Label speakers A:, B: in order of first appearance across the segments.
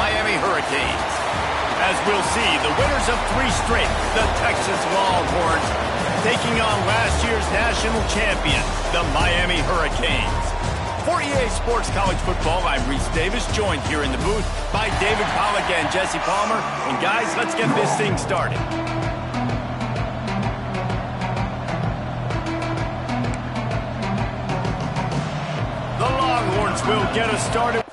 A: Miami Hurricanes. As we'll see, the winners of 3 straight, the Texas Longhorns, taking on last year's national champion, the Miami Hurricanes. For EA Sports College Football, I'm Reese Davis, joined here in the booth by David Pollack and Jesse Palmer. And guys, let's get this thing started. The Longhorns will get us started.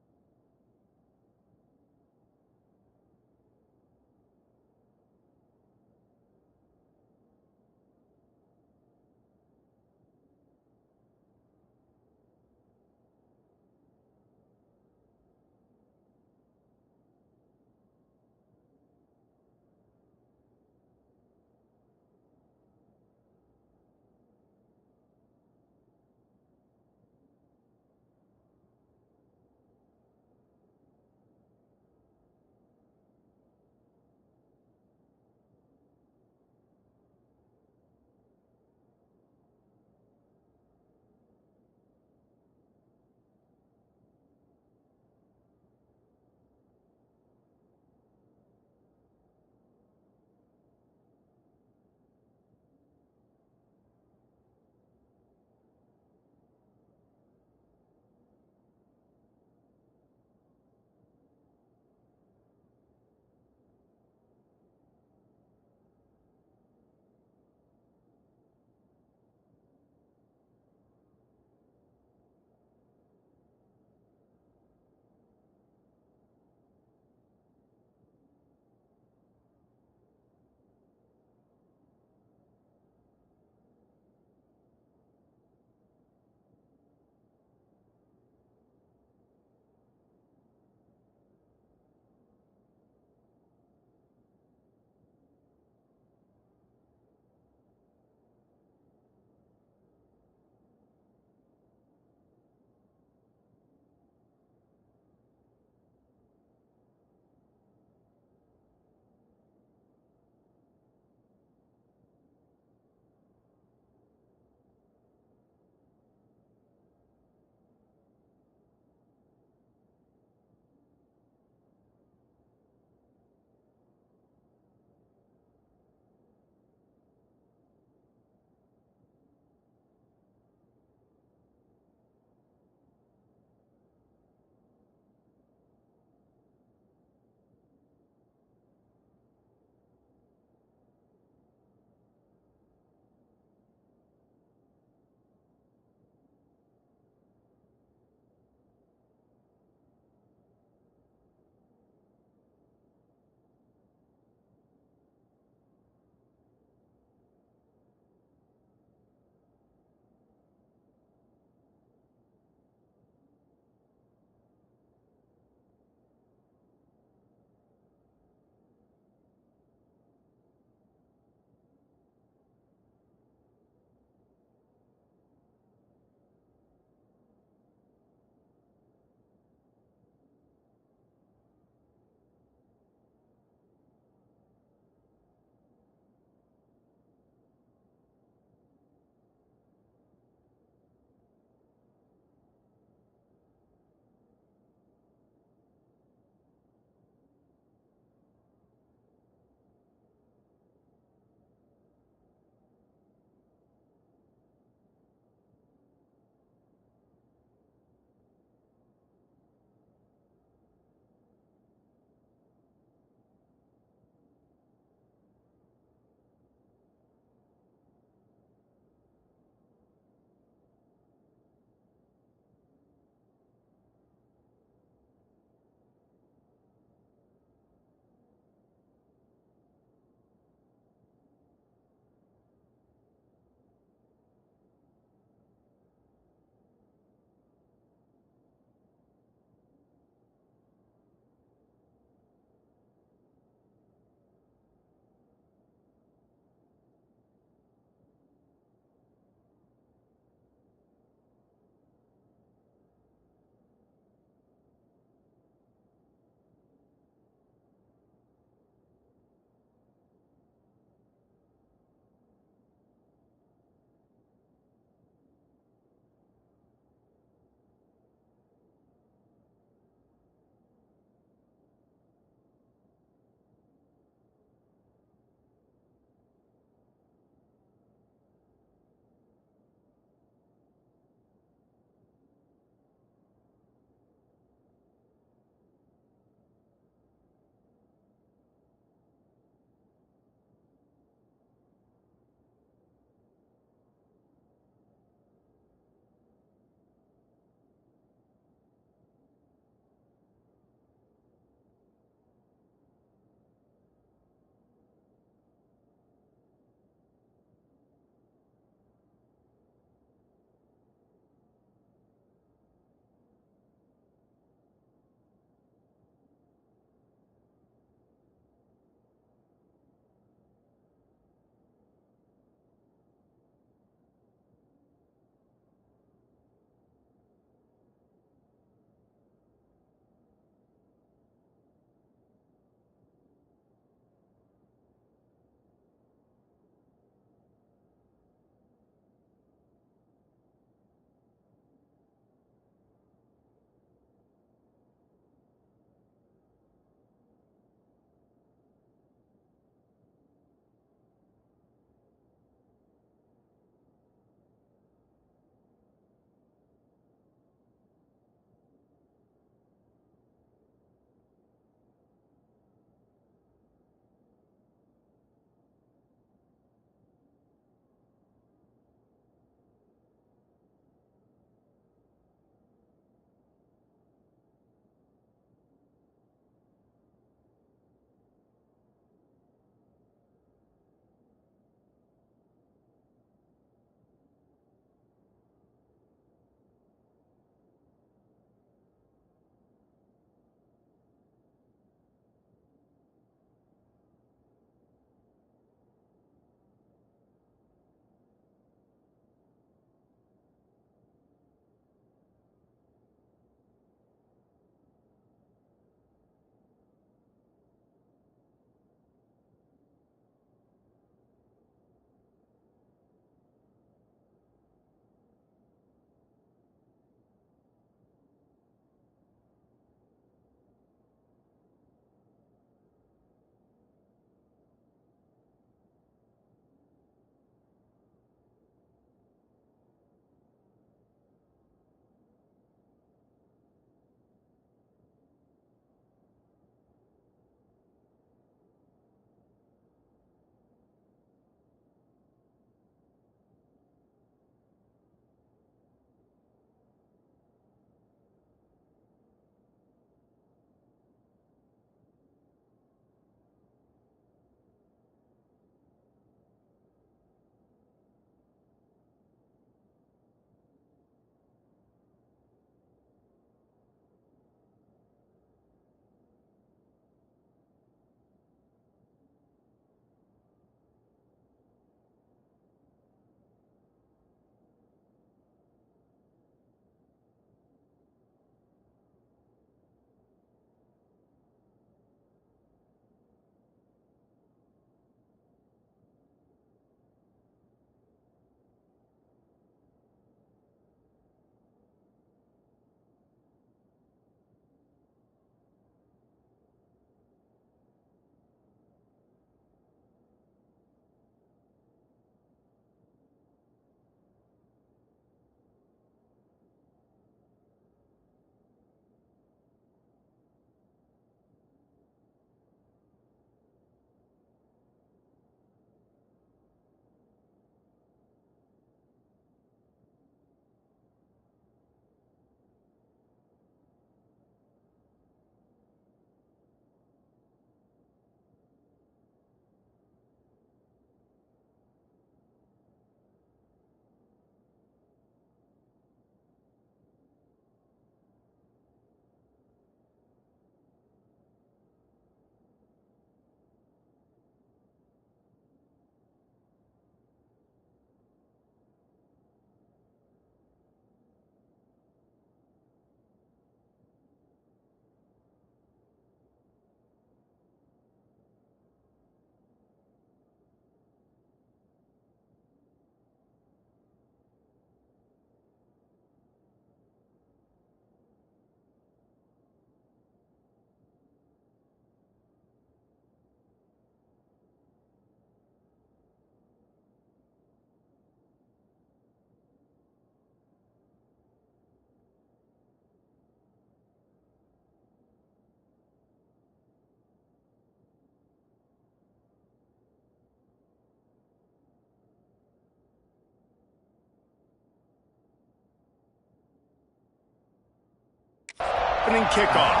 A: opening kickoff.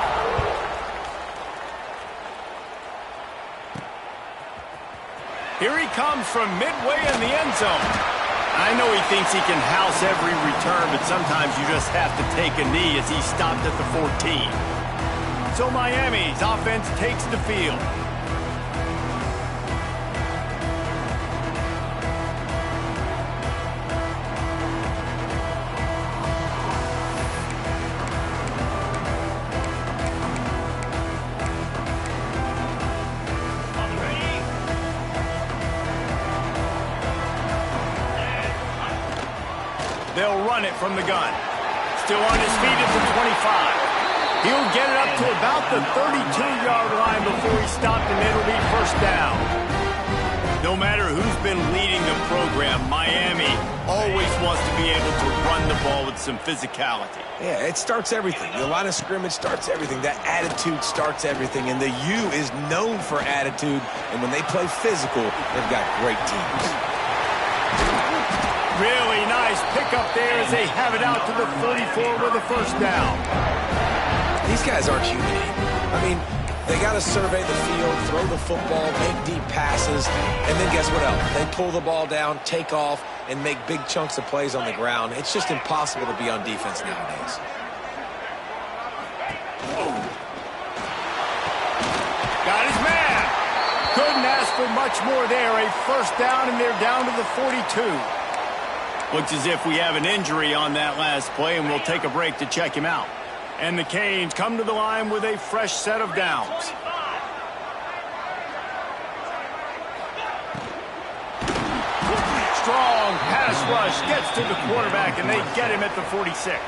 A: Here he comes from midway in the end zone. I know he thinks he can house every return, but sometimes you just have to take a knee as he stopped at the 14. So Miami's offense takes the field. They'll run it from the gun. Still on his feet at the 25. He'll get it up to about the 32-yard line before he stopped, and it'll be first down. No matter who's been leading the program, Miami always wants to be able to run the ball with some physicality.
B: Yeah, it starts everything. The line of scrimmage starts everything. That attitude starts everything, and the U is known for attitude, and when they play physical, they've got great teams.
A: Really nice pickup there as they have it out to the 34 with a first down.
B: These guys aren't human. I mean, they got to survey the field, throw the football, make deep passes, and then guess what else? They pull the ball down, take off, and make big chunks of plays on the ground. It's just impossible to be on defense nowadays.
A: Got his man. Couldn't ask for much more there. A first down, and they're down to the 42. Looks as if we have an injury on that last play, and we'll take a break to check him out. And the Canes come to the line with a fresh set of downs. Strong pass rush gets to the quarterback, and they get him at the 46.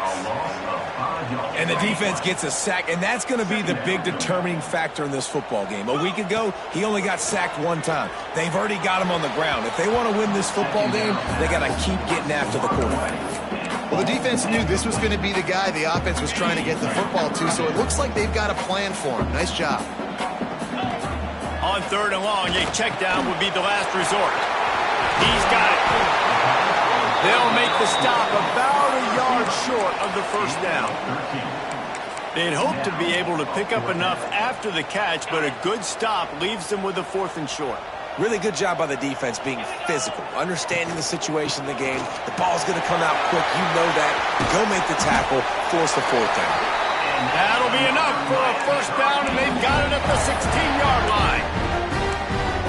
B: And the defense gets a sack, and that's going to be the big determining factor in this football game. A week ago, he only got sacked one time. They've already got him on the ground. If they want to win this football game, they got to keep getting after the quarterback.
C: Well, the defense knew this was going to be the guy the offense was trying to get the football to, so it looks like they've got a plan for him. Nice job.
A: On third and long, a check down would be the last resort. He's got it. They'll make the stop about a yard short of the first down. They'd hope to be able to pick up enough after the catch, but a good stop leaves them with a 4th and short.
B: Really good job by the defense being physical, understanding the situation in the game. The ball's going to come out quick. You know that. Go make the tackle, force the 4th down.
A: And that'll be enough for a first down, and they've got it at the 16-yard line.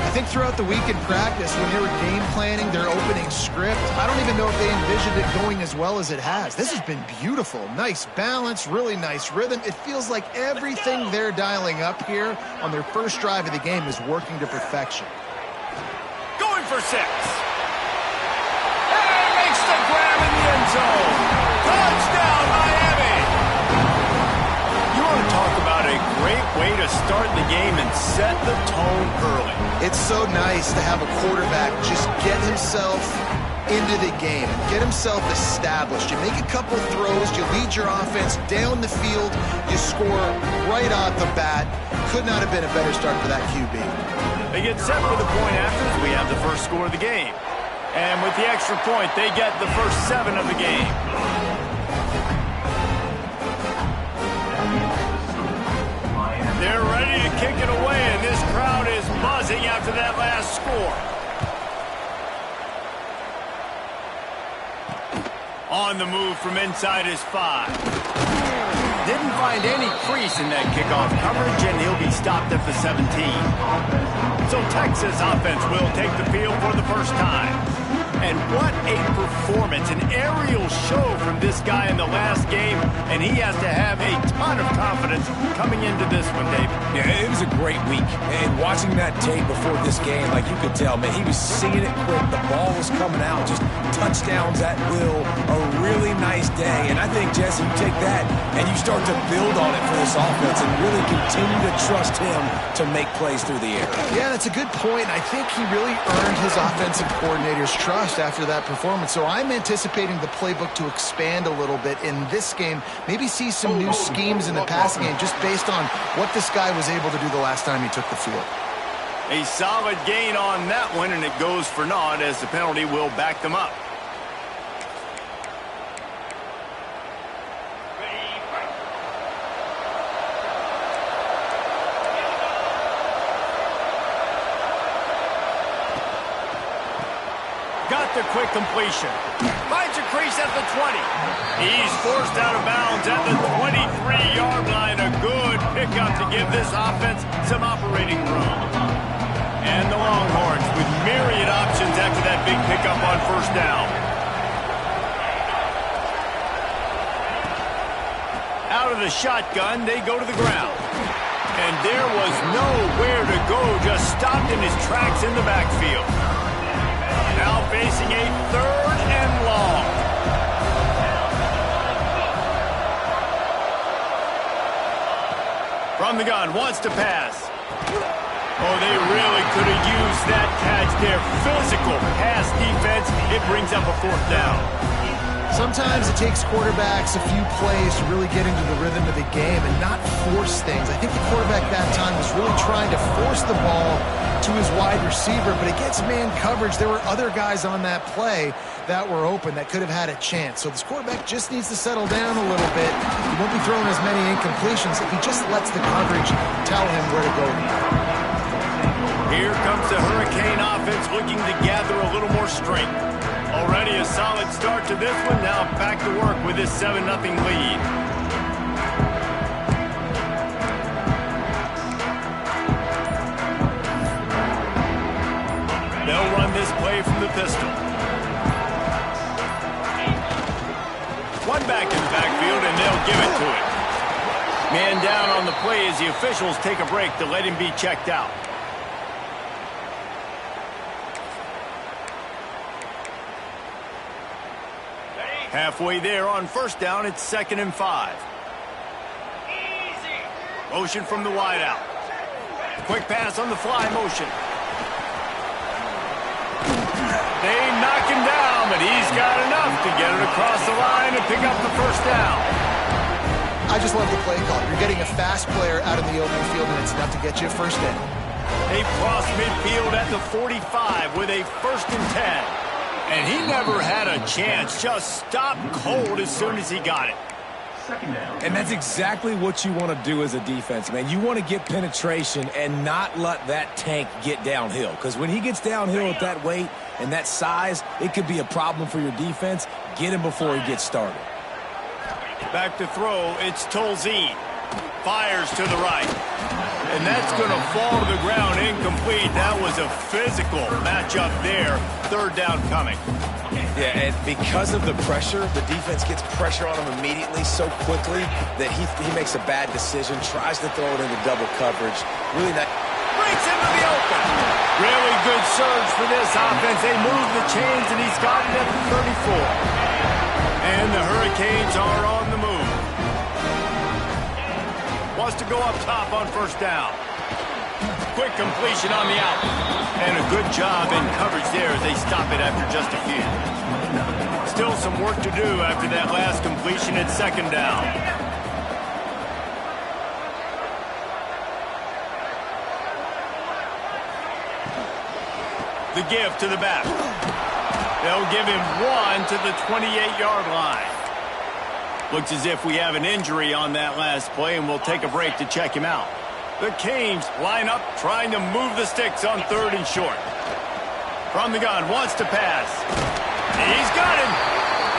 C: I think throughout the week in practice, when they were game planning their opening script, I don't even know if they envisioned it going as well as it has. This has been beautiful. Nice balance, really nice rhythm. It feels like everything they're dialing up here on their first drive of the game is working to perfection.
A: Going for 6. And makes the grab in the end zone. Touchdown, Miami! You want to talk about a great way to start the game and set the tone early.
C: It's so nice to have a quarterback just get himself into the game, get himself established. You make a couple throws, you lead your offense down the field, you score right off the bat. Could not have been a better start for that QB.
A: They get set for the point after as we have the first score of the game. And with the extra point, they get the first 7 of the game. They're ready to kick it away, and this crowd is buzzing after that last score. On the move from inside his 5. Didn't find any crease in that kickoff coverage, and he'll be stopped at the 17. So Texas offense will take the field for the first time. And what a performance, an aerial show from this guy in the last game, and he has to have a ton of confidence coming into this one, David.
B: Yeah, it was a great week. And watching that tape before this game, like you could tell, man, he was seeing it quick. The ball was coming out, just touchdowns at will. A really nice day. And I think, Jesse, you take that and you start to build on it for this offense and really continue to trust him to make plays through the air.
C: Yeah, that's a good point. I think he really earned his offensive coordinator's trust after that performance. So I'm anticipating the playbook to expand a little bit in this game, maybe see some new schemes in the passing game just based on what this guy was able to do the last time he took the field.
A: A solid gain on that one, and it goes for naught as the penalty will back them up. got the quick completion. Finds a crease at the 20. He's forced out of bounds at the 23-yard line. A good pickup to give this offense some operating room. And the Longhorns with myriad options after that big pickup on first down. Out of the shotgun, they go to the ground. And there was nowhere to go, just stopped in his tracks in the backfield. Now facing a 3rd and long. From the gun, wants to pass. Oh, they really could have used that catch there. Physical pass defense. It brings up a 4th down.
C: Sometimes it takes quarterbacks a few plays to really get into the rhythm of the game and not force things. I think the quarterback that time was really trying to force the ball to his wide receiver, but against man coverage, there were other guys on that play that were open that could have had a chance. So this quarterback just needs to settle down a little bit. He won't be throwing as many incompletions if he just lets the coverage tell him where to go.
A: Here comes the Hurricane offense looking to gather a little more strength. Already a solid start to this one. Now back to work with this 7-0 lead. They'll run this play from the pistol. One back in the backfield, and they'll give it to him. Man down on the play as the officials take a break to let him be checked out. Halfway there on first down, it's 2nd and 5. Easy. Motion from the wideout. Quick pass on the fly motion. They knock him down, but he's got enough to get it across the line and pick up the first down.
C: I just love the play call. You're getting a fast player out in the open field, and it's enough to get you a first down.
A: They cross midfield at the 45 with a 1st and 10. And he never had a chance, just stopped cold as soon as he got it.
B: And that's exactly what you want to do as a defense, man. You want to get penetration and not let that tank get downhill. Because when he gets downhill at that weight and that size, it could be a problem for your defense. Get him before he gets started.
A: Back to throw, it's Tolzien. Fires to the right. And that's going to fall to the ground incomplete. That was a physical matchup there. 3rd down coming.
B: Yeah, and because of the pressure, the defense gets pressure on him immediately so quickly that he makes a bad decision, tries to throw it into double coverage. Really not.
A: Breaks into the open. Really good surge for this offense. They move the chains, and he's got it at the 34. And the Hurricanes are on the move. Wants to go up top on first down. Quick completion on the out. And a good job in coverage there as they stop it after just a few. Still some work to do after that last completion at 2nd down. The give to the back. They'll give him 1 to the 28-yard line. Looks as if we have an injury on that last play, and we'll take a break to check him out. The Canes line up, trying to move the sticks on 3rd and short. From the gun, wants to pass. He's got him.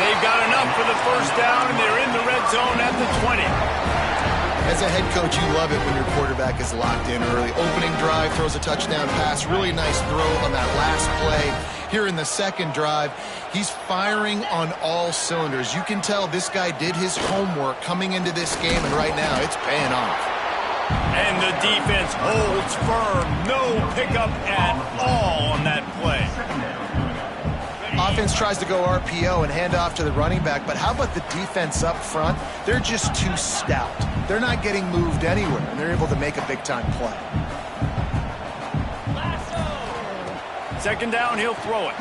A: They've got enough for the first down, and they're in the red zone at the 20.
C: As a head coach, you love it when your quarterback is locked in early. Opening drive, throws a touchdown pass. Really nice throw on that last play. Here in the 2nd drive, he's firing on all cylinders. You can tell this guy did his homework coming into this game, and right now it's paying off.
A: And the defense holds firm. No pickup at all on that play.
C: Offense tries to go RPO and hand off to the running back, but how about the defense up front? They're just too stout. They're not getting moved anywhere, and they're able to make a big-time play.
A: 2nd down, he'll throw it.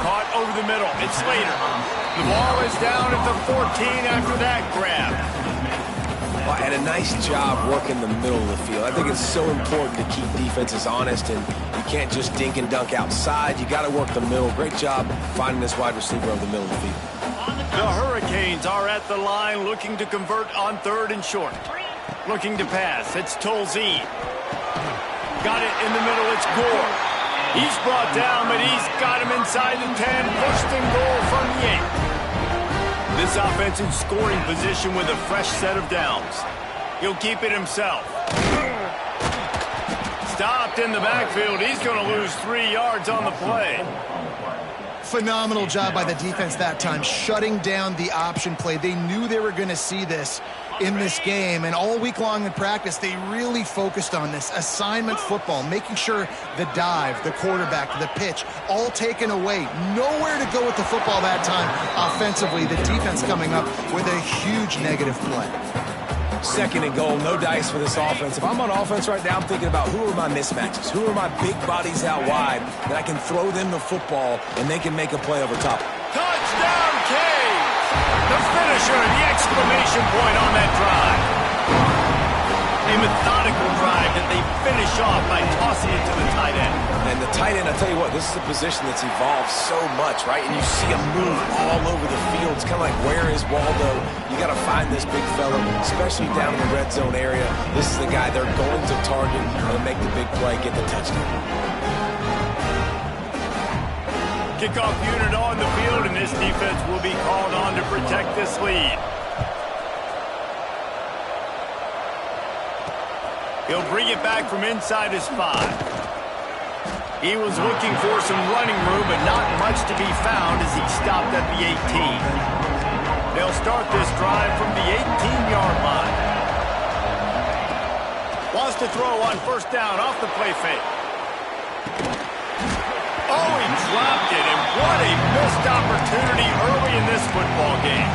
A: Caught over the middle. It's Slater. The ball is down at the 14 after that grab.
B: Well, and a nice job working the middle of the field. I think it's so important to keep defenses honest, and you can't just dink and dunk outside. You got to work the middle. Great job finding this wide receiver over the middle of the field.
A: The Hurricanes are at the line looking to convert on 3rd and short. Looking to pass. It's Tolzien. Got it in the middle. It's Gore. He's brought down, but he's got him inside the 10. First and goal from the 8. This offense in scoring position with a fresh set of downs. He'll keep it himself. Stopped in the backfield. He's going to lose 3 yards on the play.
C: Phenomenal job by the defense that time, shutting down the option play. They knew they were going to see this in this game, and all week long in practice, they really focused on this assignment football, making sure the dive, the quarterback, the pitch, all taken away. Nowhere to go with the football that time offensively. The defense coming up with a huge negative play.
B: Second and goal, no dice for this offense. If I'm on offense right now, I'm thinking about who are my mismatches? Who are my big bodies out wide that I can throw them the football and they can make a play over top?
A: Touchdown, Canes! The finisher, the exclamation point on that drive. A methodical drive that they finish off by tossing it to the tight end.
B: And the tight end, I tell you what, this is a position that's evolved so much, right? And you see him move all over the field. It's kind of like, where is Waldo? You got to find this big fella, especially down in the red zone area. This is the guy they're going to target and make the big play, get the touchdown.
A: Kickoff unit on the field, and this defense will be called on to protect this lead. He'll bring it back from inside his 5. He was looking for some running room, but not much to be found as he stopped at the 18. They'll start this drive from the 18-yard line. Wants to throw on first down off the play fake. Oh, he dropped it, and what a missed opportunity early in this football game.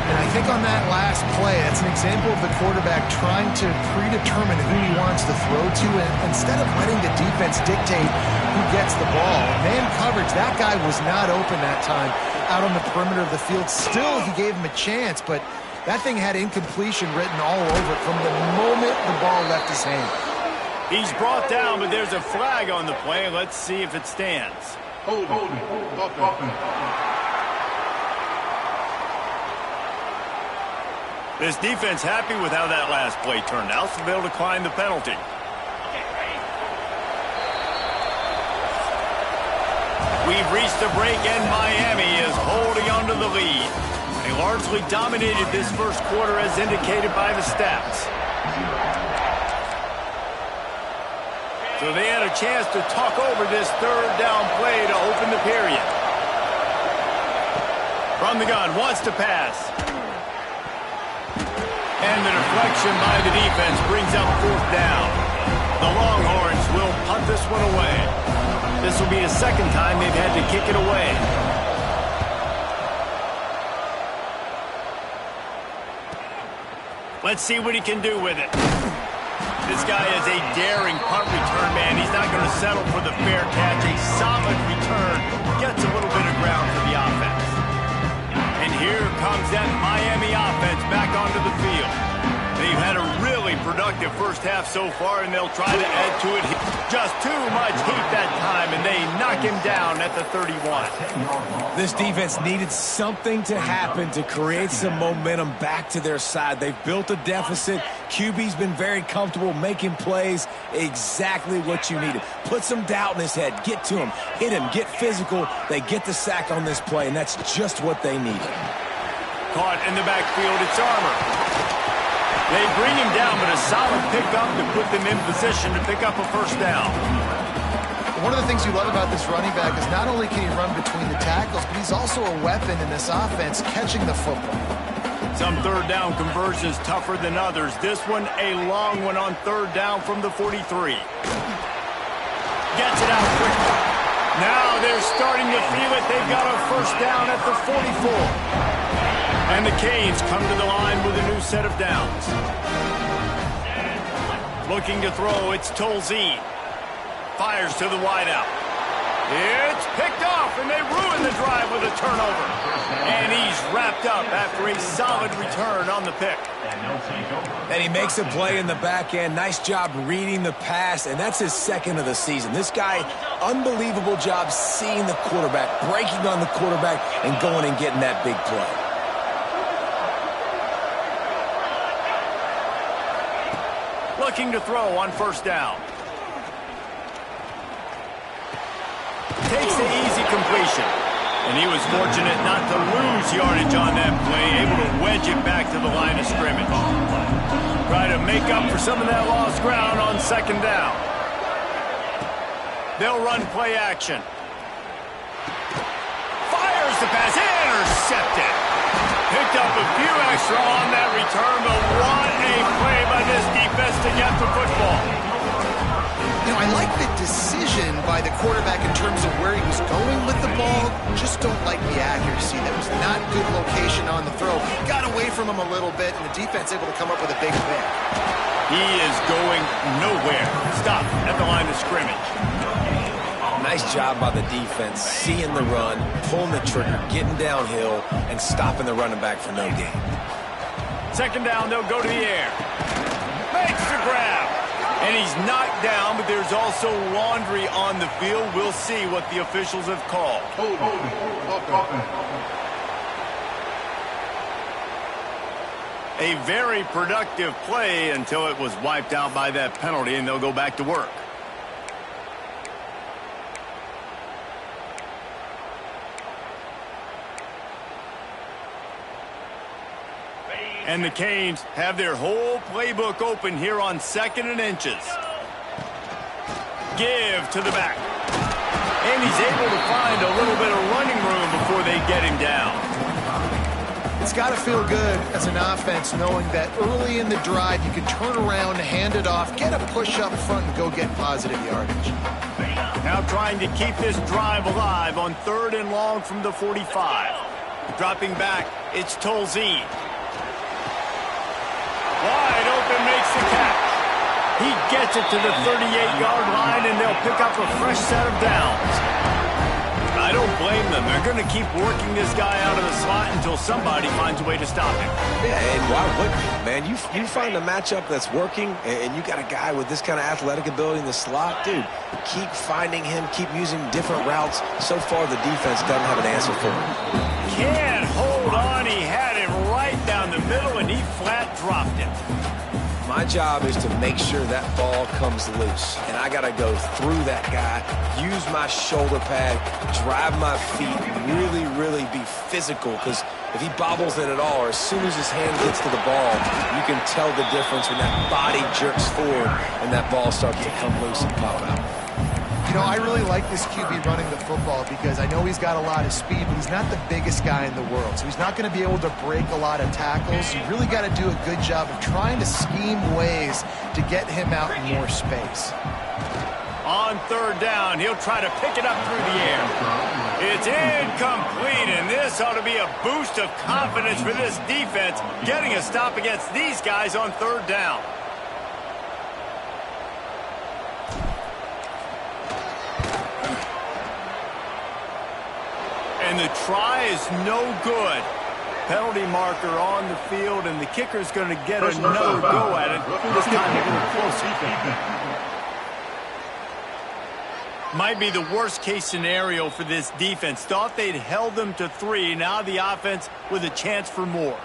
C: And I think on that last play, that's an example of the quarterback trying to predetermine who he wants to throw to, and instead of letting the defense dictate who gets the ball. Man coverage, that guy was not open that time out on the perimeter of the field. Still, he gave him a chance, but that thing had incompletion written all over it from the moment the ball left his hand.
A: He's brought down, but there's a flag on the play. Let's see if it stands.
D: Hold it.
A: This defense happy with how that last play turned out, so they'll decline the penalty. We've reached the break, and Miami is holding on to the lead. They largely dominated this first quarter as indicated by the stats. So they had a chance to talk over this third down play to open the period. From the gun, wants to pass. And the deflection by the defense brings up fourth down. The Longhorns will punt this one away. This will be the second time they've had to kick it away. Let's see what he can do with it. This guy is a daring punt return man. He's not going to settle for the fair catch. A solid return gets a little bit of ground for the offense. And here comes that Miami offense back onto the field. They've had a really productive first half so far, and they'll try to add to it. Just too much heat that time, and they knock him down at the 31.
B: This defense needed something to happen to create some momentum back to their side. They've built a deficit. QB's been very comfortable making plays. Exactly what you needed. Put some doubt in his head. Get to him. Hit him. Get physical. They get the sack on this play, and that's just what they needed.
A: Caught in the backfield. It's Armour. They bring him down, but a solid pickup to put them in position to pick up a first down.
C: One of the things you love about this running back is not only can he run between the tackles, but he's also a weapon in this offense, catching the football.
A: Some third down conversions tougher than others. This one, a long one on third down from the 43. Gets it out quickly. Now they're starting to feel it. They've got a first down at the 44. And the Canes come to the line with a new set of downs. Looking to throw, it's Tolzien. Fires to the wideout. It's picked off, and they ruin the drive with a turnover. And he's wrapped up after a solid return on the pick.
B: And he makes a play in the back end. Nice job reading the pass, and that's his second of the season. This guy, unbelievable job seeing the quarterback, breaking on the quarterback, and going and getting that big play.
A: Looking to throw on first down. takes the easy completion. And he was fortunate not to lose yardage on that play, able to wedge it back to the line of scrimmage. Try to make up for some of that lost ground on second down. They'll run play action. Fires the pass, intercepted. Picked up a few extra on that return, but what a play by this defense to get the football.
C: You know, I like the decision by the quarterback in terms of where he was going with the ball. Just don't like the accuracy. That was not good location on the throw. Got away from him a little bit, and the defense able to come up with a big pick.
A: He is going nowhere. Stop at the line of scrimmage.
B: Nice job by the defense, seeing the run, pulling the trigger, getting downhill, and stopping the running back for no gain.
A: Second down, they'll go to the air. Makes the grab. And he's knocked down, but there's also laundry on the field. We'll see what the officials have called. A very productive play until it was wiped out by that penalty, and they'll go back to work. And the Canes have their whole playbook open here on 2nd and inches. Give to the back. And he's able to find a little bit of running room before they get him down.
C: It's got to feel good as an offense knowing that early in the drive you can turn around, hand it off, get a push up front, and go get positive yardage.
A: Now trying to keep this drive alive on 3rd and long from the 45. Dropping back, it's Tolzien. Wide open, makes the catch. He gets it to the 38-yard line, and they'll pick up a fresh set of downs. I don't blame them. They're going to keep working this guy out of the slot until somebody finds a way to stop him.
B: Yeah, and why wouldn't you, man? You find a matchup that's working, and you got a guy with this kind of athletic ability in the slot, dude, keep finding him, keep using different routes. So far, the defense doesn't have an answer for him.
A: Can't hold on. He had it right down the middle, and he flat dropped it.
B: My job is to make sure that ball comes loose, and I got to go through that guy, use my shoulder pad, drive my feet, really be physical, because if he bobbles it at all, or as soon as his hand gets to the ball, you can tell the difference when that body jerks forward and that ball starts to come loose and pop out.
C: You know, I really like this QB running the football because I know he's got a lot of speed, but he's not the biggest guy in the world. So he's not going to be able to break a lot of tackles. You really got to do a good job of trying to scheme ways to get him out in more space.
A: On 3rd down, he'll try to pick it up through the air. It's incomplete, and this ought to be a boost of confidence for this defense, getting a stop against these guys on 3rd down. And the try is no good. Penalty marker on the field, and the kicker's going to get another go at it. This time a little closer. Might be the worst-case scenario for this defense. Thought they'd held them to 3. Now the offense with a chance for more.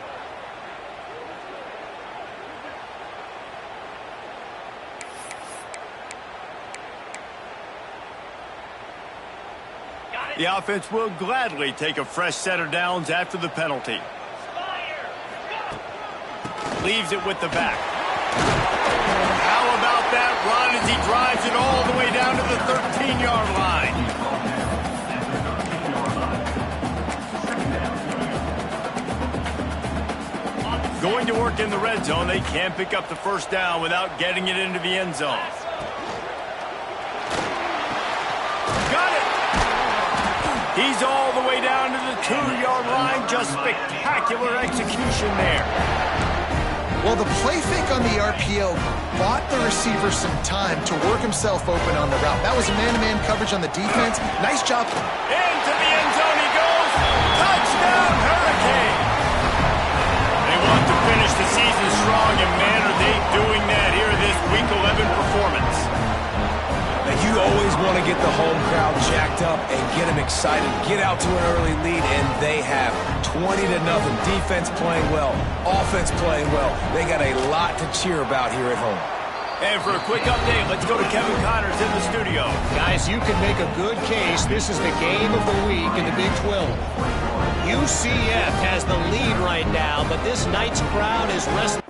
A: The offense will gladly take a fresh set of downs after the penalty. Leaves it with the back. How about that run as he drives it all the way down to the 13-yard line. Going to work in the red zone. They can't pick up the first down without getting it into the end zone. Got it. He's all the way down to the 2-yard line. Just spectacular execution there.
C: Well, the play fake on the RPO bought the receiver some time to work himself open on the route. That was a man-to-man coverage on the defense. Nice job.
A: Into the end zone he goes. Touchdown, Hurricane. They want to finish the season strong, and man, are they doing that here this Week 11 performance.
B: You always want to get the home crowd jacked up and get them excited, get out to an early lead, and they have 20-0. Defense playing well, offense playing well. They got a lot to cheer about here at home.
A: And for a quick update, let's go to Kevin Connors in the studio.
E: Guys, you can make a good case. This is the game of the week in the Big 12. UCF has the lead right now, but this night's crowd is resting.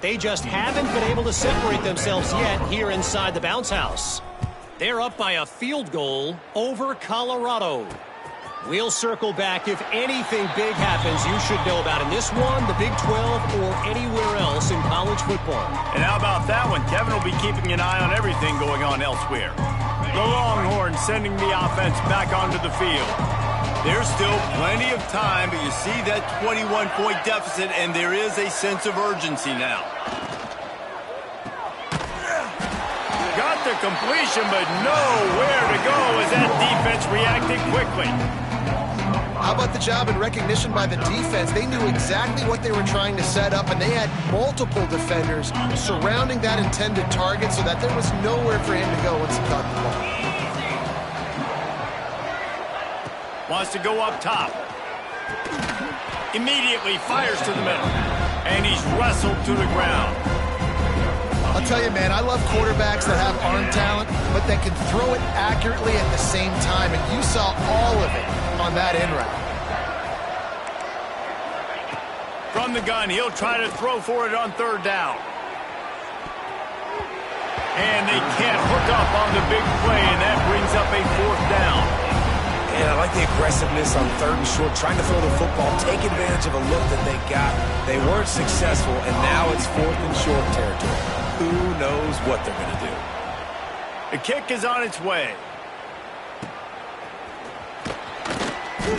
E: They just haven't been able to separate themselves yet here inside the bounce house. They're up by a field goal over Colorado. We'll circle back if anything big happens you should know about in this one, the Big 12, or anywhere else in college football.
A: And how about that one? Kevin will be keeping an eye on everything going on elsewhere. The Longhorns sending the offense back onto the field. There's still plenty of time, but you see that 21-point deficit, and there is a sense of urgency now. Got the completion, but nowhere to go as that defense reacted quickly.
C: How about the job and recognition by the defense? They knew exactly what they were trying to set up, and they had multiple defenders surrounding that intended target so that there was nowhere for him to go once he caught the ball.
A: Wants to go up top. Immediately fires to the middle. And he's wrestled to the ground.
C: I'll tell you, man, I love quarterbacks that have arm talent, but that can throw it accurately at the same time, and you saw all of it on that in route.
A: From the gun, he'll try to throw for it on third down. And they can't hook up on the big play, and that brings up a fourth down.
B: And I like the aggressiveness on third and short, trying to throw the football, take advantage of a look that they got. They weren't successful, and now it's fourth and short territory. Who knows what they're going to do?
A: The kick is on its way.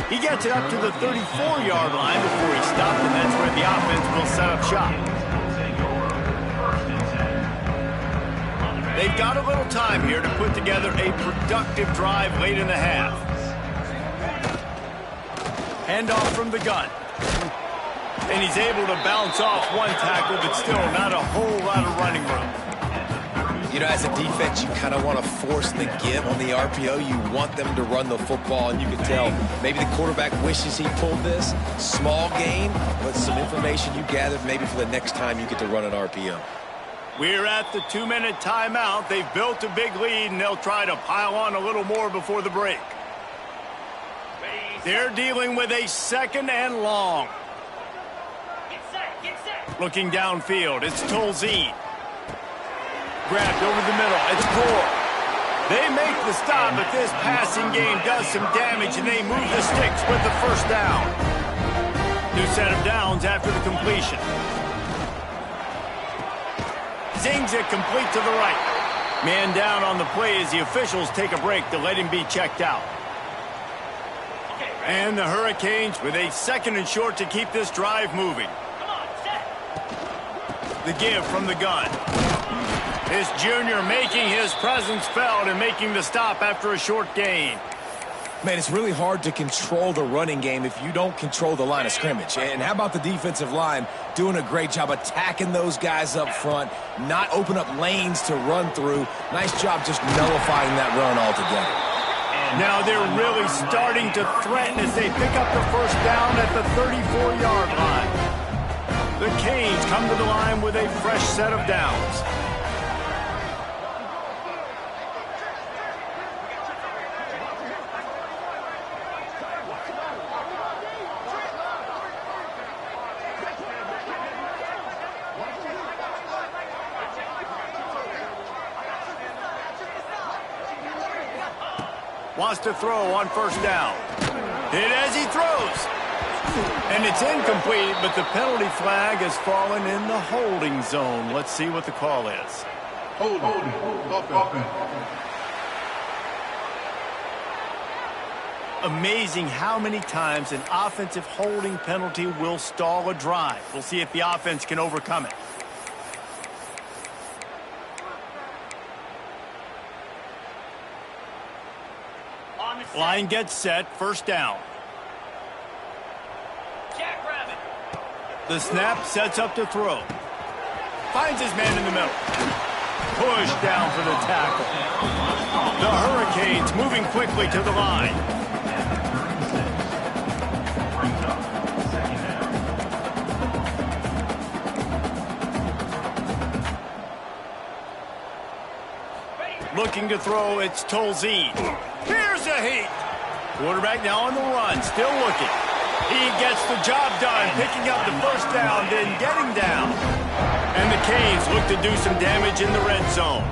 A: He gets it up to the 34-yard line before he stopped, and that's where the offense will set up shop. They've got a little time here to put together a productive drive late in the half. Handoff from the gun. And he's able to bounce off one tackle, but still not a whole lot of running room.
B: You know, as a defense, you kind of want to force the give on the RPO. You want them to run the football, and you can tell maybe the quarterback wishes he pulled this. Small gain, but some information you gathered maybe for the next time you get to run an RPO.
A: We're at the 2-minute timeout. They've built a big lead, and they'll try to pile on a little more before the break. They're dealing with a second and long. Looking downfield, it's Tolzien. Grabbed over the middle, it's Gore. They make the stop, but this passing game does some damage, and they move the sticks with the first down. New set of downs after the completion. Zings it complete to the right. Man down on the play as the officials take a break to let him be checked out. And the Hurricanes with a second and short to keep this drive moving. The give from the gun. This junior making his presence felt and making the stop after a short gain.
B: Man, it's really hard to control the running game if you don't control the line of scrimmage. And how about the defensive line doing a great job attacking those guys up front, not open up lanes to run through. Nice job just nullifying that run altogether.
A: Now they're really starting to threaten as they pick up the first down at the 34-yard line. The Canes come to the line with a fresh set of downs. Wants to throw on first down. Hit as he throws. And it's incomplete, but the penalty flag has fallen in the holding zone. Let's see what the call is.
D: Holding.
A: Amazing how many times an offensive holding penalty will stall a drive. We'll see if the offense can overcome it. Line gets set, first down. The snap sets up to throw. Finds his man in the middle. Push down for the tackle. The Hurricanes moving quickly to the line. Looking to throw, it's Tolzien. Here's a heat. Quarterback now on the run, still looking. He He gets the job done, picking up the first down, then getting down. And the Canes look to do some damage in the red zone.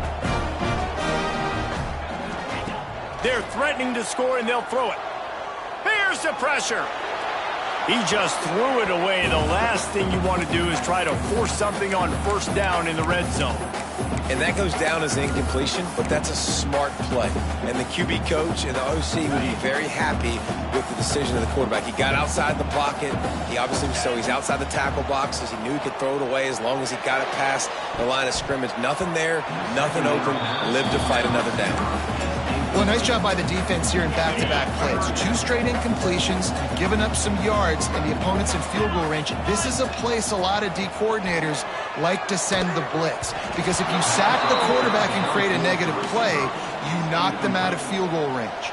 A: They're threatening to score, and they'll throw it. Here's the pressure. He just threw it away. The last thing you want to do is try to force something on first down in the red zone.
B: And that goes down as an incompletion, but that's a smart play. And the QB coach and the OC would be very happy with the decision of the quarterback. He got outside the pocket. He's outside the tackle boxes. He knew he could throw it away as long as he got it past the line of scrimmage. Nothing there, nothing open. Live to fight another down.
C: Well, nice job by the defense here in back-to-back plays. 2 straight incompletions, giving up some yards, and the opponent's in field goal range. This is a place a lot of D coordinators like to send the blitz, because if you sack the quarterback and create a negative play, you knock them out of field goal range.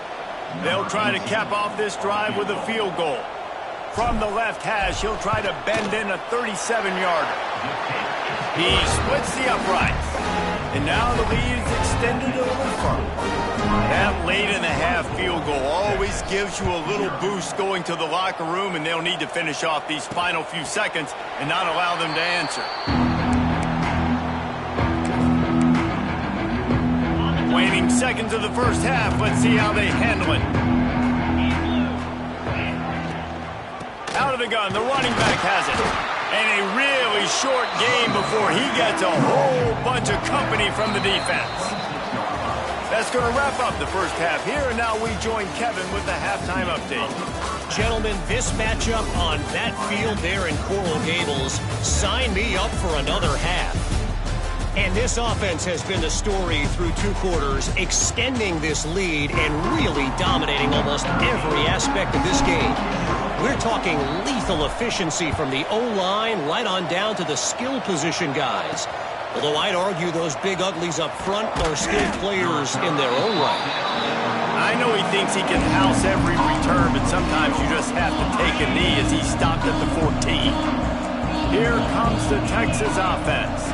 A: They'll try to cap off this drive with a field goal. From the left hash, he'll try to bend in a 37-yarder. He splits the uprights. And now the lead is extended a little further. That late-in-the-half field goal always gives you a little boost going to the locker room, and they'll need to finish off these final few seconds and not allow them to answer. Waning seconds of the first half. Let's see how they handle it. Out of the gun, the running back has it. And a really short game before he gets a whole bunch of company from the defense. That's going to wrap up the first half here, and now we join Kevin with the halftime update.
E: Gentlemen, this matchup on that field there in Coral Gables, sign me up for another half. And this offense has been the story through 2 quarters, extending this lead and really dominating almost every aspect of this game. We're talking lethal efficiency from the O-line right on down to the skill position guys. Although I'd argue those big uglies up front are skilled players in their own right.
A: I know he thinks he can house every return, but sometimes you just have to take a knee as he stopped at the 14. Here comes the Texas offense.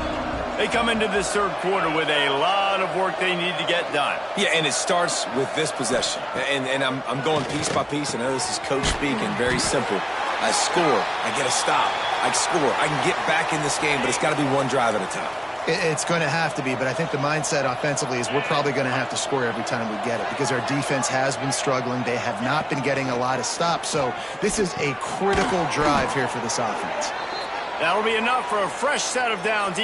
A: They come into this third quarter with a lot of work they need to get done.
B: Yeah, and it starts with this possession. And I'm going piece by piece. I know this is coach speaking, very simple. I score, I get a stop, I score, I can get back in this game, but it's got to be one drive at a time.
C: It's going to have to be, but I think the mindset offensively is we're probably going to have to score every time we get it, because our defense has been struggling. They have not been getting a lot of stops, so this is a critical drive here for this offense.
A: That'll be enough for a fresh set of downs.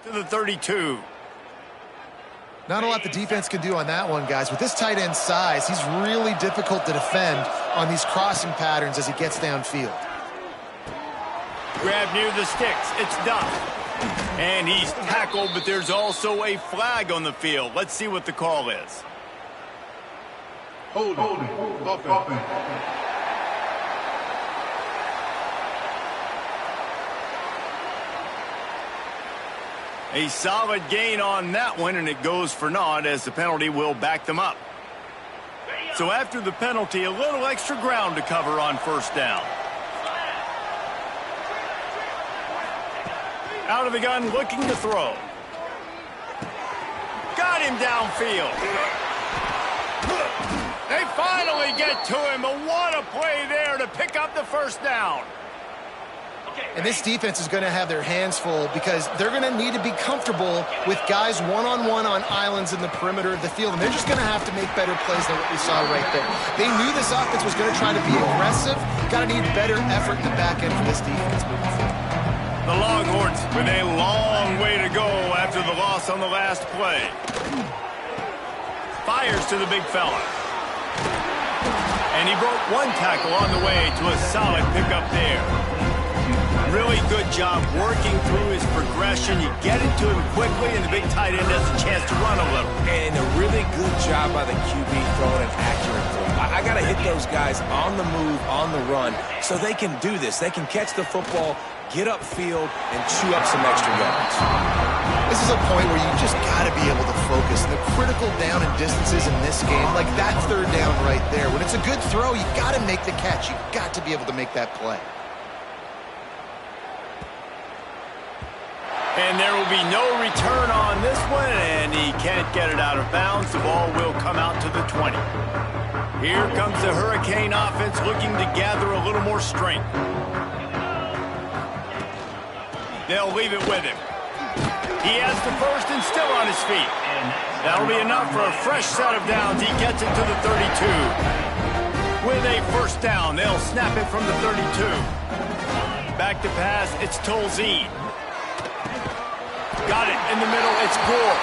A: To the 32.
C: Not a lot the defense can do on that one, guys. With this tight end size, he's really difficult to defend on these crossing patterns as he gets downfield.
A: Grab near the sticks. It's Duff. And he's tackled, but there's also a flag on the field. Let's see what the call is.
D: Holding. Offense.
A: A solid gain on that one, and it goes for naught as the penalty will back them up. So after the penalty, a little extra ground to cover on first down. Out of the gun, looking to throw. Got him downfield. They finally get to him, but what a play there to pick up the first down.
C: And this defense is going to have their hands full because they're going to need to be comfortable with guys one-on-one on islands in the perimeter of the field. And they're just going to have to make better plays than what we saw right there. They knew this offense was going to try to be aggressive. Got to need better effort in the back end for this defense moving forward.
A: The Longhorns with a long way to go after the loss on the last play. Fires to the big fella. And he broke one tackle on the way to a solid pickup there. Really good job working through his progression. You get it to him quickly, and the big tight end has a chance to run a little.
B: And a really good job by the QB throwing an accurate throw. I got to hit those guys on the move, on the run, so they can do this. They can catch the football, get upfield, and chew up some extra yards.
C: This is a point where you just got to be able to focus. The critical down and distances in this game, like that third down right there. When it's a good throw, you got to make the catch. You got to be able to make that play.
A: And there will be no return on this one, and he can't get it out of bounds. The ball will come out to the 20. Here comes the Hurricane offense looking to gather a little more strength. They'll leave it with him. He has the first and still on his feet. That'll be enough for a fresh set of downs. He gets it to the 32. With a first down, they'll snap it from the 32. Back to pass, it's Tolzien. Got it in the middle, it's Gore.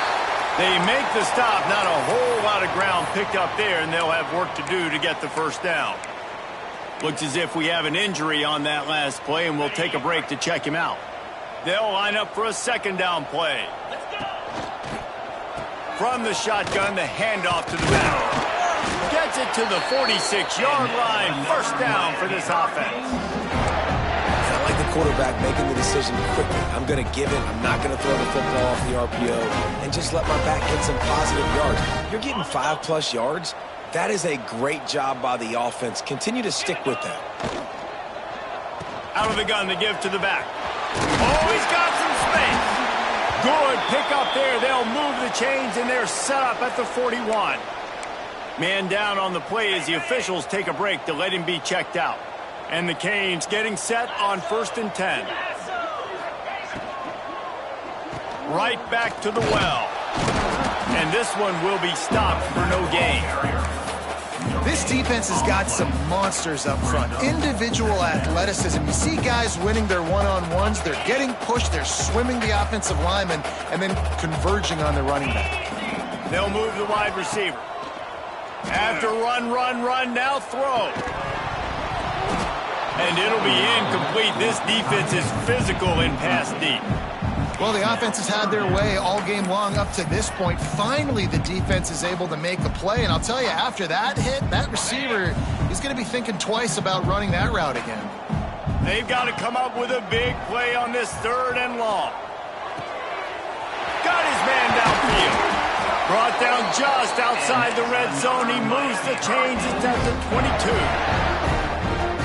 A: They make the stop, not a whole lot of ground picked up there, and they'll have work to do to get the first down. Looks as if we have an injury on that last play, and we'll take a break to check him out. They'll line up for a second down play. From the shotgun, the handoff to the back. Gets it to the 46-yard line. First down for this offense.
B: I like the quarterback making the decision quickly. I'm going to give it. I'm not going to throw the football off the RPO and just let my back get some positive yards. You're getting 5+ yards. That is a great job by the offense. Continue to stick with that.
A: Out of the gun to give to the back. Oh, he's got some space. Good pick up there. They'll move the chains, and they're set up at the 41. Man down on the play as the officials take a break to let him be checked out. And the Canes getting set on 1st and 10. Right back to the well. And this one will be stopped for no gain.
C: This defense has got some monsters up front. Individual athleticism. You see guys winning their one-on-ones. They're getting pushed. They're swimming the offensive lineman and then converging on the running back.
A: They'll move the wide receiver. After run, now throw. And it'll be incomplete. This defense is physical in pass deep.
C: Well, the offense has had their way all game long up to this point. Finally, the defense is able to make a play. And I'll tell you, after that hit, that receiver is going to be thinking twice about running that route again.
A: They've got to come up with a big play on this 3rd and long. Got his man downfield. Brought down just outside the red zone. He moves the chains. It's at the 22.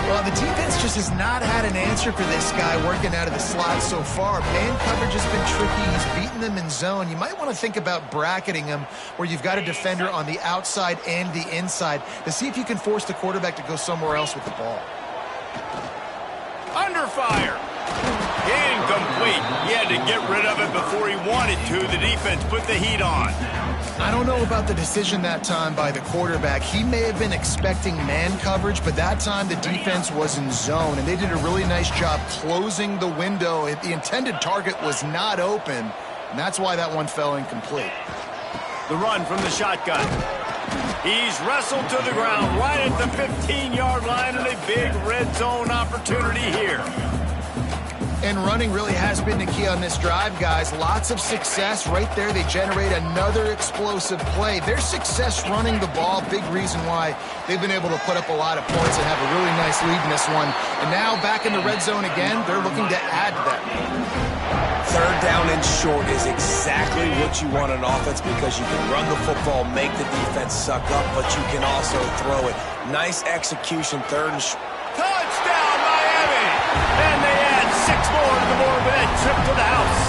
C: Well, the defense just has not had an answer for this guy working out of the slot so far. Man coverage has been tricky. He's beaten them in zone. You might want to think about bracketing him where you've got a defender on the outside and the inside to see if you can force the quarterback to go somewhere else with the ball.
A: Under fire. Incomplete. He had to get rid of it before he wanted to. The defense put the heat on.
C: I don't know about the decision that time by the quarterback. He may have been expecting man coverage, but that time the defense was in zone, and they did a really nice job closing the window. The intended target was not open, and that's why that one fell incomplete.
A: The run from the shotgun. He's wrestled to the ground right at the 15-yard line, and a big red zone opportunity here.
C: And running really has been the key on this drive, guys. Lots of success right there. They generate another explosive play. Their success running the ball, big reason why they've been able to put up a lot of points and have a really nice lead in this one. And now back in the red zone again, they're looking to add to that.
B: Third down and short is exactly what you want on offense because you can run the football, make the defense suck up, but you can also throw it. Nice execution, third and short.
A: Touchdown, Miami! And they add 6 more to the board with a trip to the house.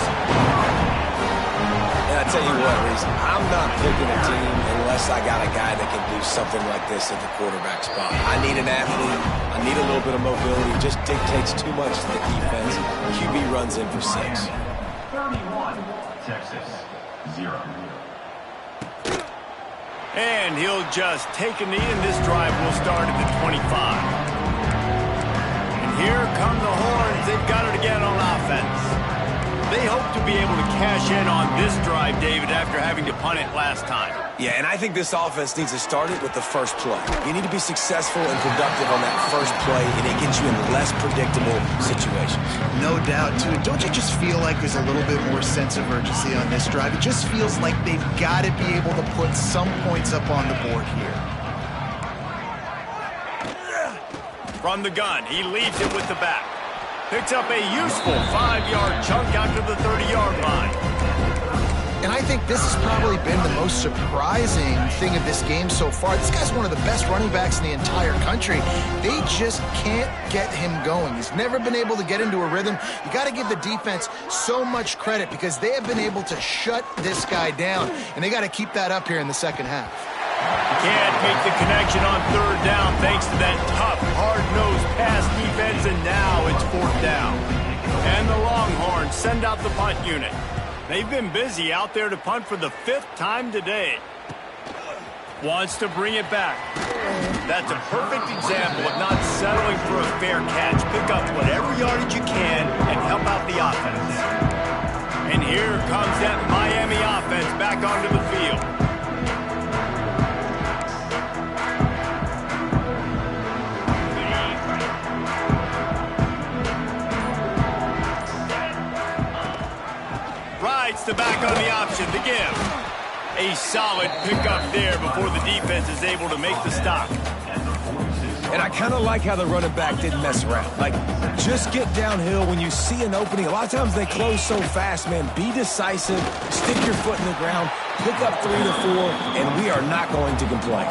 B: And I tell you what, Reese, I'm not picking a team unless I got a guy that can do something like this at the quarterback spot. I need an athlete. I need a little bit of mobility. It just dictates too much to the defense. QB runs in for 6.
D: 31, Texas, 0.
A: And he'll just take a knee, and this drive will start at the 25. And here come the horns. They've got it again on offense. They hope to be able to cash in on this drive, David, after having to punt it last time.
B: Yeah, and I think this offense needs to start it with the first play. You need to be successful and productive on that first play, and it gets you in less predictable situations.
C: No doubt, too. Don't you just feel like there's a little bit more sense of urgency on this drive? It just feels like they've got to be able to put some points up on the board here.
A: From the gun, he leads it with the back. Picks up a useful 5-yard chunk out to the 30-yard line.
C: And I think this has probably been the most surprising thing of this game so far. This guy's one of the best running backs in the entire country. They just can't get him going. He's never been able to get into a rhythm. You got to give the defense so much credit because they have been able to shut this guy down, and they got to keep that up here in the second half.
A: Can't make the connection on third down thanks to that tough, hard-nosed pass defense, and now it's 4th down. And the Longhorns send out the punt unit. They've been busy out there to punt for the 5th time today. Wants to bring it back. That's a perfect example of not settling for a fair catch. Pick up whatever yardage you can and help out the offense. And here comes that Miami offense back onto the field. Rides the back on the option to give. A solid pickup there before the defense is able to make the stop.
B: And I kind of like how the running back didn't mess around. Like, just get downhill when you see an opening. A lot of times they close so fast, man. Be decisive, stick your foot in the ground, pick up 3 to 4, and we are not going to complain.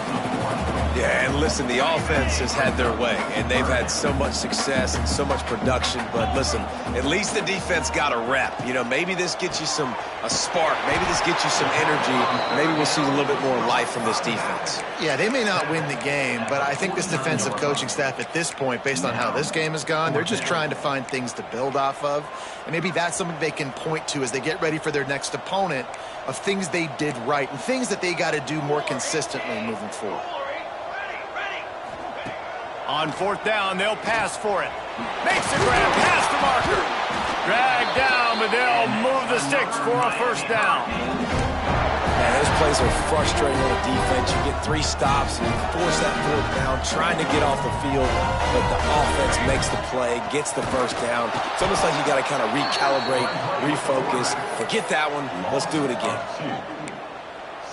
B: Yeah, and listen, the offense has had their way, and they've had so much success and so much production. But listen, at least the defense got a rep. You know, maybe this gets you a spark. Maybe this gets you some energy. Maybe we'll see a little bit more life from this defense.
C: Yeah, they may not win the game, but I think this defensive coaching staff at this point, based on how this game has gone, they're just trying to find things to build off of. And maybe that's something they can point to as they get ready for their next opponent of things they did right and things that they got to do more consistently moving forward.
A: On 4th down, they'll pass for it. Makes the grab, pass the marker. Dragged down, but they'll move the sticks for a 1st down.
B: Man, those plays are frustrating on the defense. You get 3 stops, and you force that 4th down, trying to get off the field, but the offense makes the play, gets the 1st down. It's almost like you got to kind of recalibrate, refocus. Forget that one. Let's do it again.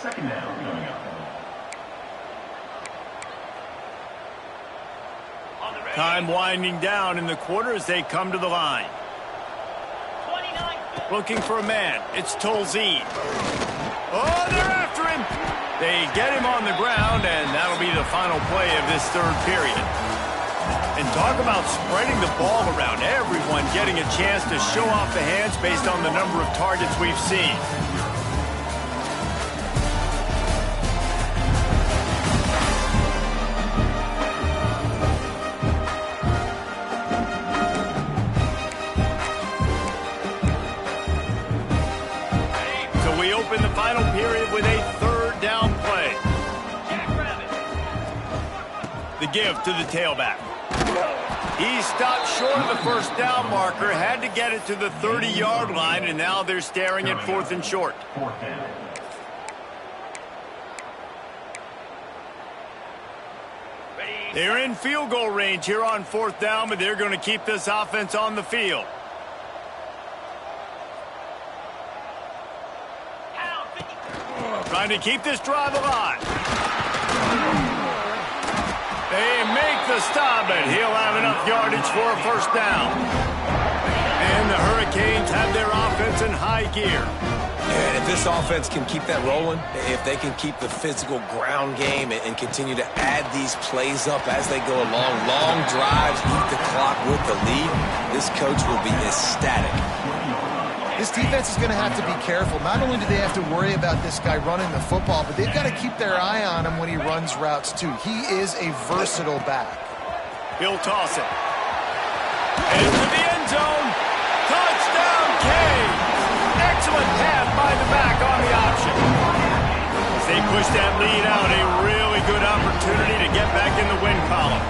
D: 2nd down coming up.
A: Time winding down in the quarter as they come to the line. Looking for a man. It's Tolzien. Oh, they're after him. They get him on the ground, and that'll be the final play of this 3rd period. And talk about spreading the ball around. Everyone getting a chance to show off the hands based on the number of targets we've seen. In the final period with a 3rd down play. The give to the tailback. He stopped short of the 1st down marker, had to get it to the 30-yard line, and now they're staring at 4th and short.
D: 4th down.
A: They're in field goal range here on 4th down, but they're going to keep this offense on the field. Trying to keep this drive alive. They make the stop, and he'll have enough yardage for a 1st down. And the Hurricanes have their offense in high gear.
B: And if this offense can keep that rolling, if they can keep the physical ground game and continue to add these plays up as they go along, long drives, eat the clock with the lead, this coach will be ecstatic.
C: This defense is going to have to be careful. Not only do they have to worry about this guy running the football, but they've got to keep their eye on him when he runs routes too. He is a versatile back.
A: He'll toss it. Into the end zone. Touchdown, Canes. Excellent pass by the back on the option. As they push that lead out, a really good opportunity to get back in the win column.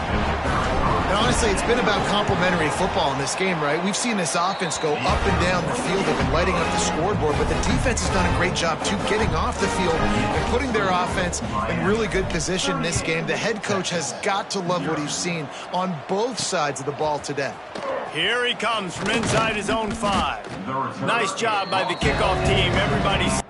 C: And honestly, it's been about complementary football in this game, right? We've seen this offense go up and down the field. They've been lighting up the scoreboard, but the defense has done a great job, too, getting off the field and putting their offense in really good position in this game. The head coach has got to love what he's seen on both sides of the ball today.
A: Here he comes from inside his own 5. Nice job by the kickoff team. Everybody's...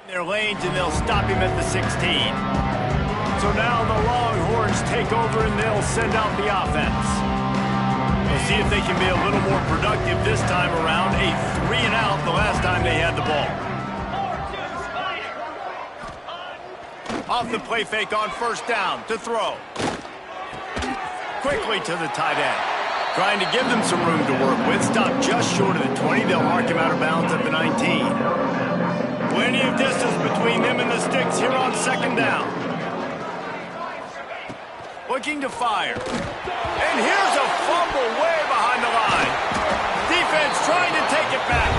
A: their lanes, and they'll stop him at the 16. So now the Longhorns take over, and they'll send out the offense. We'll see if they can be a little more productive this time around. A 3-and-out the last time they had the ball. Off the play fake on 1st down to throw. Quickly to the tight end. Trying to give them some room to work with. Stop just short of the 20. They'll mark him out of bounds at the 19. Plenty of distance between them and the sticks here on 2nd down. Looking to fire. And here's a fumble way behind the line. Defense trying to take it back.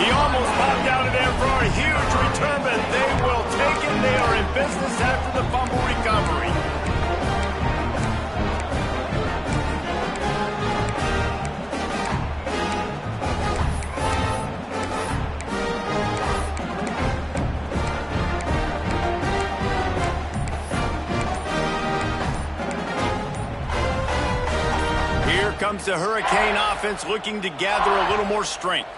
A: He almost popped out of there for a huge return, but they will take it. They are in business after the fumble recovery. Here comes the Hurricane offense looking to gather a little more strength.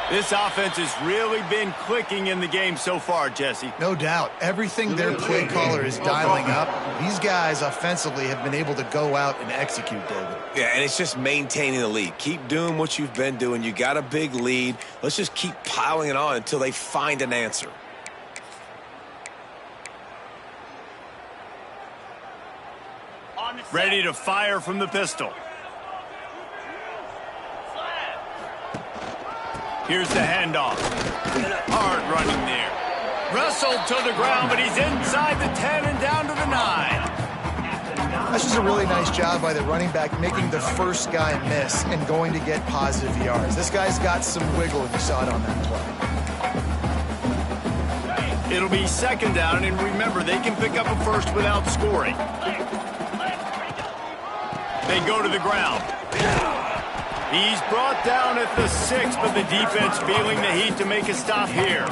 A: This offense has really been clicking in the game so far, Jesse.
C: No doubt. Everything their play caller is dialing up, these guys offensively have been able to go out and execute, David.
B: Yeah, and it's just maintaining the lead. Keep doing what you've been doing. You got a big lead. Let's just keep piling it on until they find an answer.
A: Ready to fire from the pistol. Here's the handoff. Hard running there. Wrestled to the ground, but he's inside the 10 and down to the 9.
C: That's just a really nice job by the running back, making the first guy miss and going to get positive yards. This guy's got some wiggle, if you saw it on that play.
A: It'll be 2nd down, and remember, they can pick up a first without scoring. They go to the ground. He's brought down at the 6, but the defense feeling the heat to make a stop here.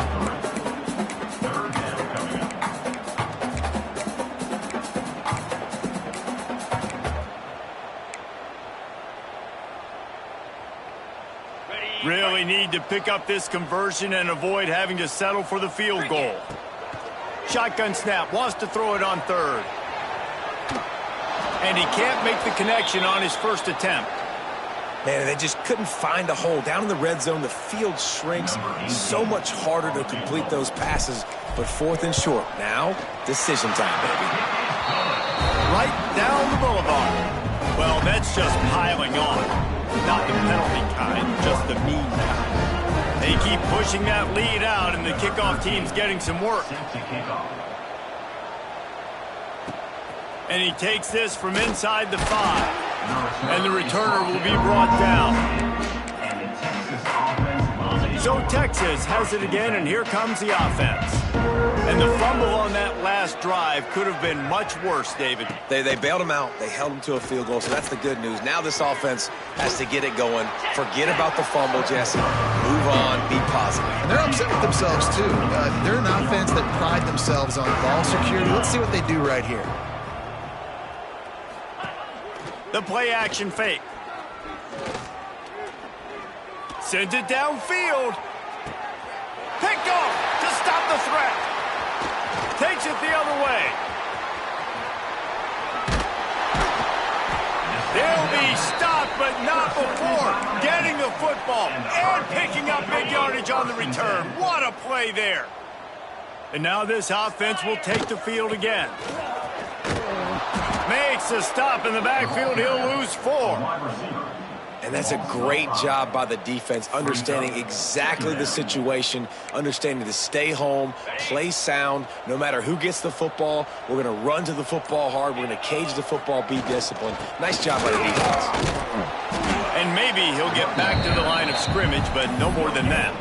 A: really need to pick up this conversion and avoid having to settle for the field goal. Shotgun snap, wants to throw it on third. And he can't make the connection on his first attempt.
B: Man, they just couldn't find a hole. Down in the red zone, the field shrinks. So much harder to complete those passes. But 4th and short. Now, decision time, baby.
A: Right down the boulevard. Well, that's just piling on. Not the penalty kind, just the mean kind. They keep pushing that lead out, and the kickoff team's getting some work. And he takes this from inside the 5. And the returner will be brought down. So Texas has it again, and here comes the offense. And the fumble on that last drive could have been much worse, David.
B: They bailed him out. They held him to a field goal, so that's the good news. Now this offense has to get it going. Forget about the fumble, Jesse. Move on. Be positive.
C: And they're upset with themselves, too. They're an offense that pride themselves on ball security. Let's see what they do right here.
A: The play-action fake. Sends it downfield. Picked off to stop the threat. Takes it the other way. They'll be stopped, but not before getting the football and picking up big yardage on the return. What a play there. And now this offense will take the field again. Makes a stop in the backfield. He'll lose 4.
B: And that's a great job by the defense, understanding exactly the situation, understanding to stay home, play sound. No matter who gets the football, we're going to run to the football hard. We're going to cage the football, be disciplined. Nice job by the defense.
A: And maybe he'll get back to the line of scrimmage, but no more than that.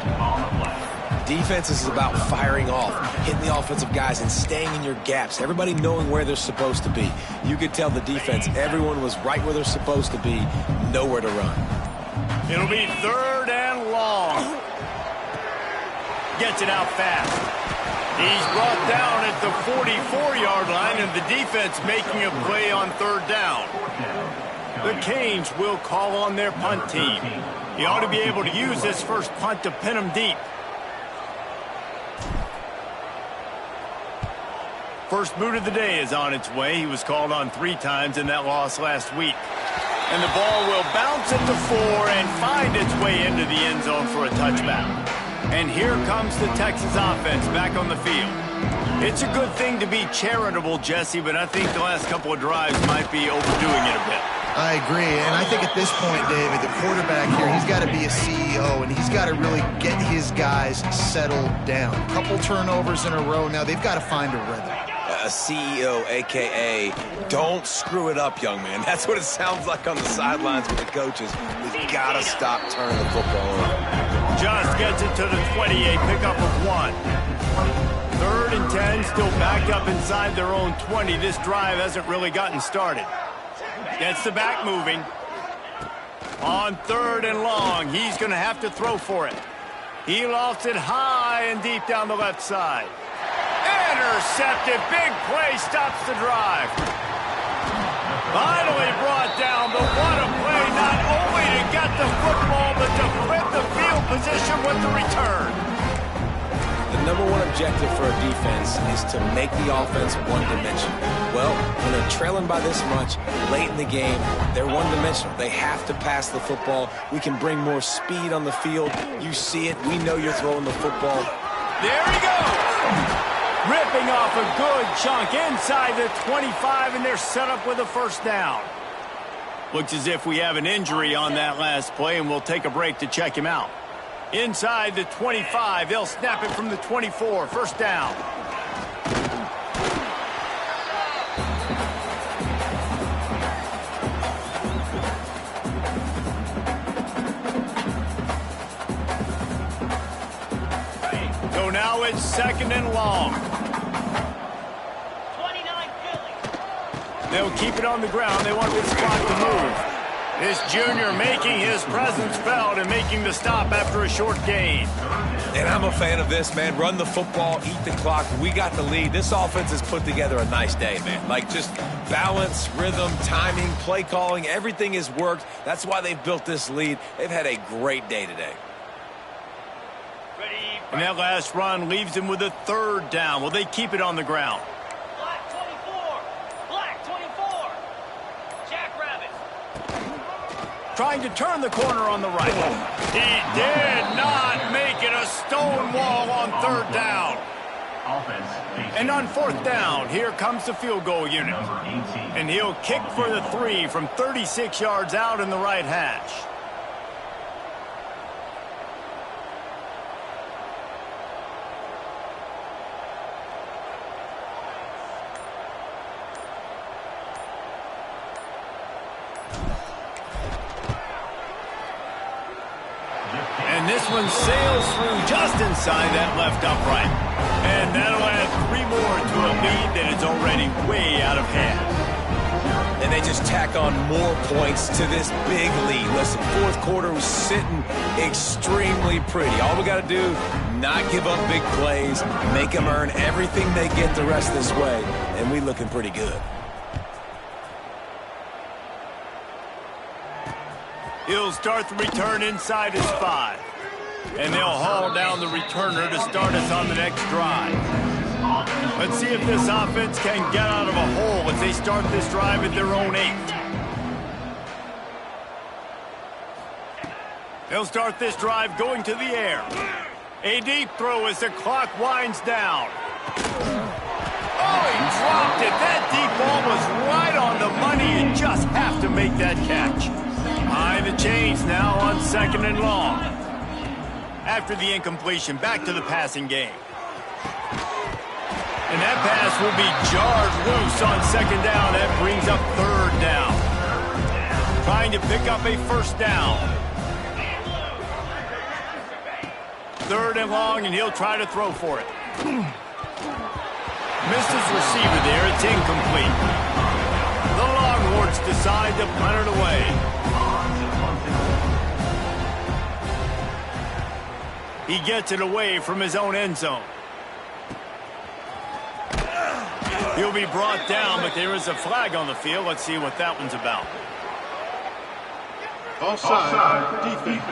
B: Defense is about firing off, hitting the offensive guys, and staying in your gaps. Everybody knowing where they're supposed to be. You could tell the defense, everyone was right where they're supposed to be, nowhere to run.
A: It'll be 3rd and long. Gets it out fast. He's brought down at the 44-yard line, and the defense making a play on 3rd down. The Canes will call on their punt team. He ought to be able to use this first punt to pin them deep. First boot of the day is on its way. He was called on 3 times in that loss last week. And the ball will bounce at the 4 and find its way into the end zone for a touchback. And here comes the Texas offense back on the field. It's a good thing to be charitable, Jesse, but I think the last couple of drives might be overdoing it a bit.
C: I agree, and I think at this point, David, the quarterback here, he's got to be a CEO, and he's got to really get his guys settled down. A couple turnovers in a row now. They've got to find a rhythm.
B: A CEO, a.k.a. don't screw it up, young man. That's what it sounds like on the sidelines with the coaches. We've got to stop turning the football over.
A: Just gets it to the 28, pickup of 1. 3rd and 10, still backed up inside their own 20. This drive hasn't really gotten started. Gets the back moving. On 3rd and long, he's going to have to throw for it. He lofts it high and deep down the left side. Intercepted. Big play stops the drive. Finally brought down, but what a play, not only to get the football, but to flip the field position with the return.
B: The number one objective for a defense is to make the offense one-dimensional. Well, when they're trailing by this much, late in the game, they're one-dimensional. They have to pass the football. We can bring more speed on the field. You see it. We know you're throwing the football.
A: There he goes. Ripping off a good chunk inside the 25, and they're set up with a first down. Looks as if we have an injury on that last play, and we'll take a break to check him out. Inside the 25, they'll snap it from the 24. First down. So now it's 2nd and long. They'll keep it on the ground. They want this clock to move. This junior making his presence felt and making the stop after a short gain.
B: And I'm a fan of this, man. Run the football, eat the clock. We got the lead. This offense has put together a nice day, man. Like just balance, rhythm, timing, play calling, everything has worked. That's why they've built this lead. They've had a great day today.
A: And that last run leaves him with a third down. Will they keep it on the ground?
F: Black 24. Black 24. Jackrabbit.
A: Trying to turn the corner on the right. He did not make it. A stone wall on third down. And on fourth down, here comes the field goal unit. And he'll kick for the 3 from 36 yards out in the right hash. And this one sails through just inside that left upright. And that'll add 3 more to a lead that is already way out of hand.
B: And they just tack on more points to this big lead. Listen, fourth quarter was sitting extremely pretty. All we got to do, not give up big plays, make them earn everything they get the rest of this way, and we looking pretty good.
A: He'll start the return inside his 5. And they'll haul down the returner to start us on the next drive. Let's see if this offense can get out of a hole as they start this drive at their own 8. They'll start this drive going to the air. A deep throw as the clock winds down. Oh, he dropped it. That deep ball was right on the money. You just have to make that catch. Behind the chains now on 2nd and long. After the incompletion, back to the passing game. And that pass will be jarred loose on 2nd down. That brings up 3rd down. Trying to pick up a 1st down. 3rd and long, and he'll try to throw for it. Missed his receiver there. It's incomplete. The Longhorns decide to punt it away. He gets it away from his own end zone. He'll be brought down, but there is a flag on the field. Let's see what that one's about.
C: Offside defense.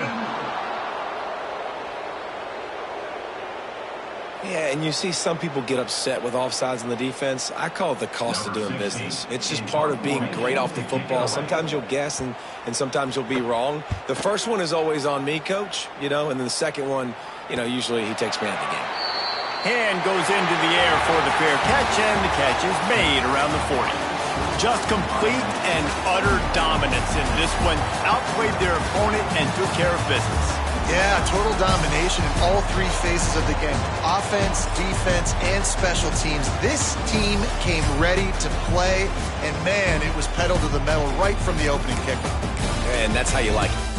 B: Yeah, and you see some people get upset with offsides in the defense. I call it the cost of doing business. It's just part of being great off the football. Sometimes you'll guess and sometimes you'll be wrong. The first one is always on me, Coach, and then the second one, usually he takes me out of the game.
A: Hand goes into the air for the fair catch, and the catch is made around the 40. Just complete and utter dominance in this one. Outplayed their opponent and took care of business.
C: Yeah, total domination in all 3 phases of the game. Offense, defense, and special teams. This team came ready to play, and man, it was pedal to the metal right from the opening kick.
B: And that's how you like it.